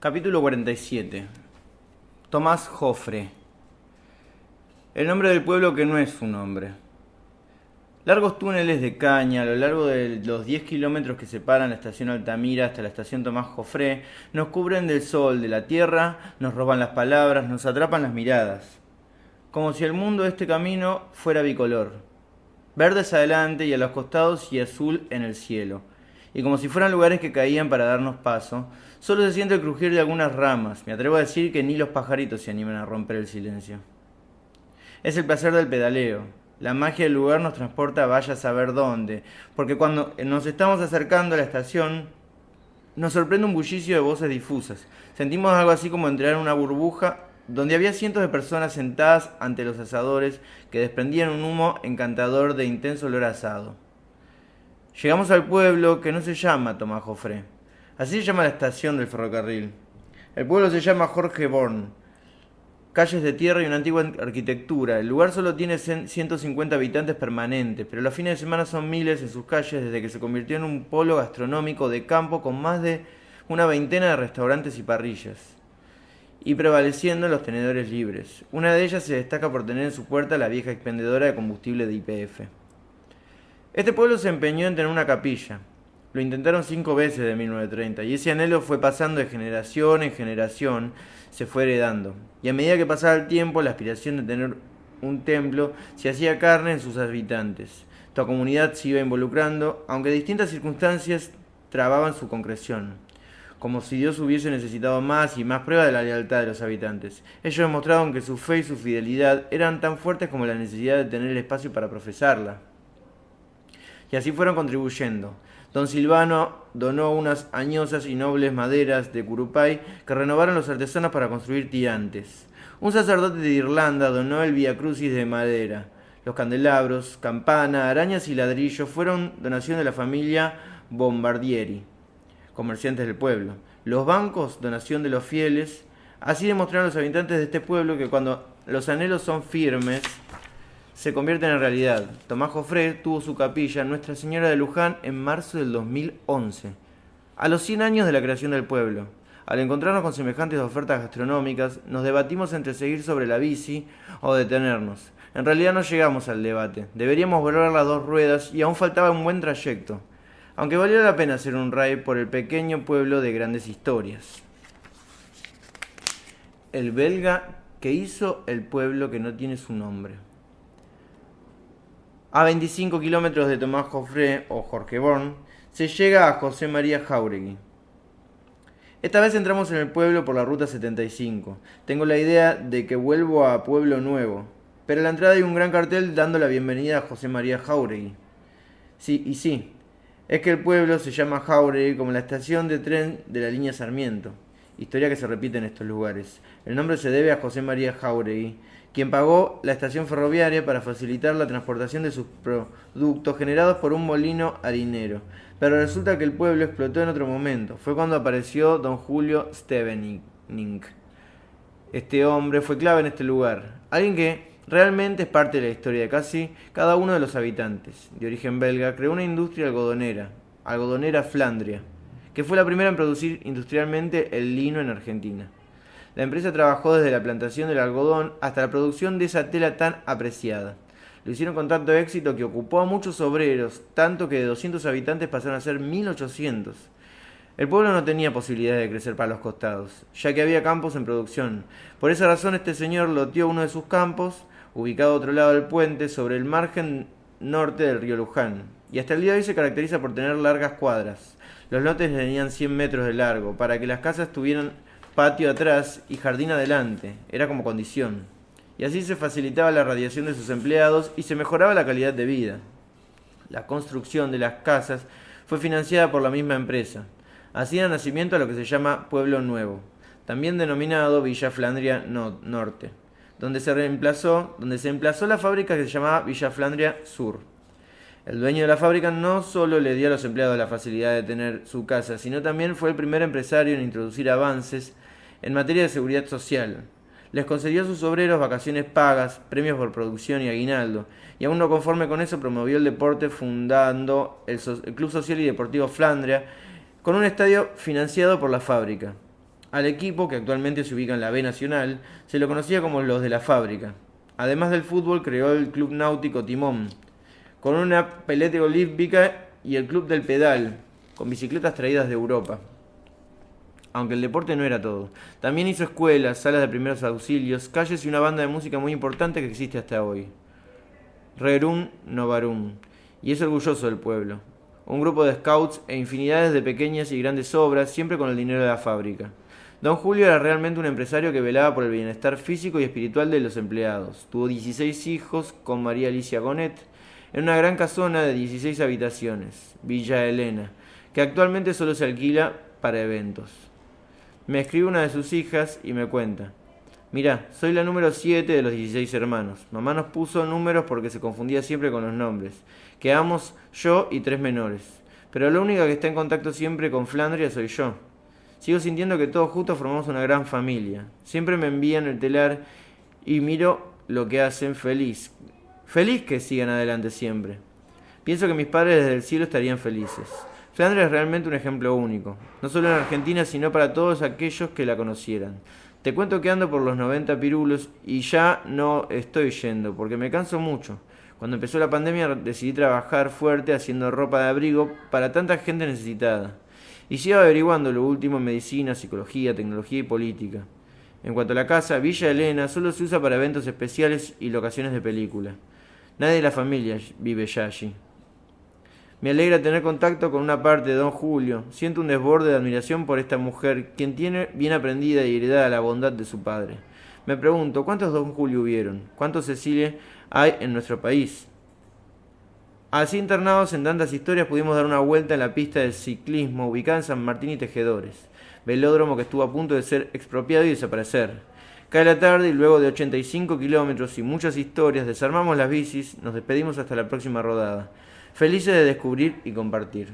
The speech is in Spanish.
Capítulo 47. Tomás Jofre. El nombre del pueblo que no es su nombre. Largos túneles de caña a lo largo de los 10 kilómetros que separan la estación Altamira hasta la estación Tomás Jofre nos cubren del sol, de la tierra, nos roban las palabras, nos atrapan las miradas. Como si el mundo de este camino fuera bicolor. Verdes adelante y a los costados y azul en el cielo. Y como si fueran lugares que caían para darnos paso, solo se siente el crujir de algunas ramas. Me atrevo a decir que ni los pajaritos se animan a romper el silencio. Es el placer del pedaleo. La magia del lugar nos transporta a vaya a saber dónde, porque cuando nos estamos acercando a la estación, nos sorprende un bullicio de voces difusas. Sentimos algo así como entrar en una burbuja donde había cientos de personas sentadas ante los asadores que desprendían un humo encantador de intenso olor a asado. Llegamos al pueblo que no se llama Tomás Jofre. Así se llama la estación del ferrocarril. El pueblo se llama Jorge Born. Calles de tierra y una antigua arquitectura. El lugar solo tiene 150 habitantes permanentes, pero los fines de semana son miles en sus calles desde que se convirtió en un polo gastronómico de campo con más de una veintena de restaurantes y parrillas. Y prevaleciendo los tenedores libres. Una de ellas se destaca por tener en su puerta la vieja expendedora de combustible de YPF. Este pueblo se empeñó en tener una capilla. Lo intentaron 5 veces de 1930 y ese anhelo fue pasando de generación en generación, se fue heredando. Y a medida que pasaba el tiempo, la aspiración de tener un templo se hacía carne en sus habitantes. Toda comunidad se iba involucrando, aunque distintas circunstancias trababan su concreción. Como si Dios hubiese necesitado más y más prueba de la lealtad de los habitantes. Ellos demostraron que su fe y su fidelidad eran tan fuertes como la necesidad de tener el espacio para profesarla. Y así fueron contribuyendo. Don Silvano donó unas añosas y nobles maderas de Curupay que renovaron los artesanos para construir tirantes. Un sacerdote de Irlanda donó el Via Crucis de madera. Los candelabros, campana, arañas y ladrillos fueron donación de la familia Bombardieri, comerciantes del pueblo. Los bancos, donación de los fieles. Así demostraron los habitantes de este pueblo que cuando los anhelos son firmes, se convierten en realidad. Tomás Jofre tuvo su capilla en Nuestra Señora de Luján en marzo del 2011, a los 100 años de la creación del pueblo. Al encontrarnos con semejantes ofertas gastronómicas, nos debatimos entre seguir sobre la bici o detenernos. En realidad no llegamos al debate. Deberíamos volver las 2 ruedas y aún faltaba un buen trayecto. Aunque valió la pena hacer un raid por el pequeño pueblo de grandes historias. El belga que hizo el pueblo que no tiene su nombre. A 25 kilómetros de Tomás Jofre o Jorge Born, se llega a José María Jáuregui. Esta vez entramos en el pueblo por la ruta 75. Tengo la idea de que vuelvo a Pueblo Nuevo, pero a la entrada hay un gran cartel dando la bienvenida a José María Jáuregui. Sí, es que el pueblo se llama Jáuregui como la estación de tren de la línea Sarmiento. Historia que se repite en estos lugares. El nombre se debe a José María Jáuregui, quien pagó la estación ferroviaria para facilitar la transportación de sus productos generados por un molino harinero. Pero resulta que el pueblo explotó en otro momento. Fue cuando apareció don Julio Stevening. Este hombre fue clave en este lugar. Alguien que realmente es parte de la historia de casi cada uno de los habitantes. De origen belga, creó una industria algodonera Flandria, que fue la primera en producir industrialmente el lino en Argentina. La empresa trabajó desde la plantación del algodón hasta la producción de esa tela tan apreciada. Lo hicieron con tanto éxito que ocupó a muchos obreros, tanto que de 200 habitantes pasaron a ser 1800. El pueblo no tenía posibilidades de crecer para los costados, ya que había campos en producción. Por esa razón este señor loteó uno de sus campos, ubicado a otro lado del puente, sobre el margen norte del río Luján. Y hasta el día de hoy se caracteriza por tener largas cuadras. Los lotes tenían 100 metros de largo, para que las casas tuvieran patio atrás y jardín adelante, era como condición. Y así se facilitaba la radiación de sus empleados y se mejoraba la calidad de vida. La construcción de las casas fue financiada por la misma empresa. Así da nacimiento a lo que se llama Pueblo Nuevo, también denominado Villa Flandria Norte, donde se emplazó la fábrica que se llamaba Villa Flandria Sur. El dueño de la fábrica no solo le dio a los empleados la facilidad de tener su casa, sino también fue el primer empresario en introducir avances en materia de seguridad social. Les concedió a sus obreros vacaciones pagas, premios por producción y aguinaldo, y aún no conforme con eso promovió el deporte fundando el Club Social y Deportivo Flandria, con un estadio financiado por la fábrica. Al equipo, que actualmente se ubica en la B Nacional, se lo conocía como los de la fábrica. Además del fútbol, creó el Club Náutico Timón, con una pelete olímpica, y el Club del Pedal, con bicicletas traídas de Europa. Aunque el deporte no era todo. También hizo escuelas, salas de primeros auxilios, calles y una banda de música muy importante que existe hasta hoy. Rerum Novarum. Y es orgulloso del pueblo. Un grupo de scouts e infinidades de pequeñas y grandes obras, siempre con el dinero de la fábrica. Don Julio era realmente un empresario que velaba por el bienestar físico y espiritual de los empleados. Tuvo 16 hijos con María Alicia Gonet, en una gran casona de 16 habitaciones, Villa Elena, que actualmente solo se alquila para eventos. Me escribe una de sus hijas y me cuenta: mirá, soy la número 7 de los 16 hermanos. Mamá nos puso números porque se confundía siempre con los nombres. Quedamos yo y 3 menores. Pero la única que está en contacto siempre con Flandria soy yo. Sigo sintiendo que todos juntos formamos una gran familia. Siempre me envían el telar y miro lo que hacen feliz. Feliz que sigan adelante siempre. Pienso que mis padres desde el cielo estarían felices. Flandria es realmente un ejemplo único, no solo en Argentina, sino para todos aquellos que la conocieran. Te cuento que ando por los 90 pirulos y ya no estoy yendo, porque me canso mucho. Cuando empezó la pandemia decidí trabajar fuerte haciendo ropa de abrigo para tanta gente necesitada. Y sigo averiguando lo último en medicina, psicología, tecnología y política. En cuanto a la casa, Villa Elena solo se usa para eventos especiales y locaciones de película. Nadie de la familia vive ya allí. Me alegra tener contacto con una parte de Don Julio. Siento un desborde de admiración por esta mujer, quien tiene bien aprendida y heredada la bondad de su padre. Me pregunto, ¿cuántos Don Julio hubieron? ¿Cuántos Cecilia hay en nuestro país? Así internados en tantas historias pudimos dar una vuelta en la pista de ciclismo ubicada en San Martín y Tejedores, velódromo que estuvo a punto de ser expropiado y desaparecer. Cae la tarde y luego de 85 kilómetros y muchas historias desarmamos las bicis, nos despedimos hasta la próxima rodada. Felices de descubrir y compartir.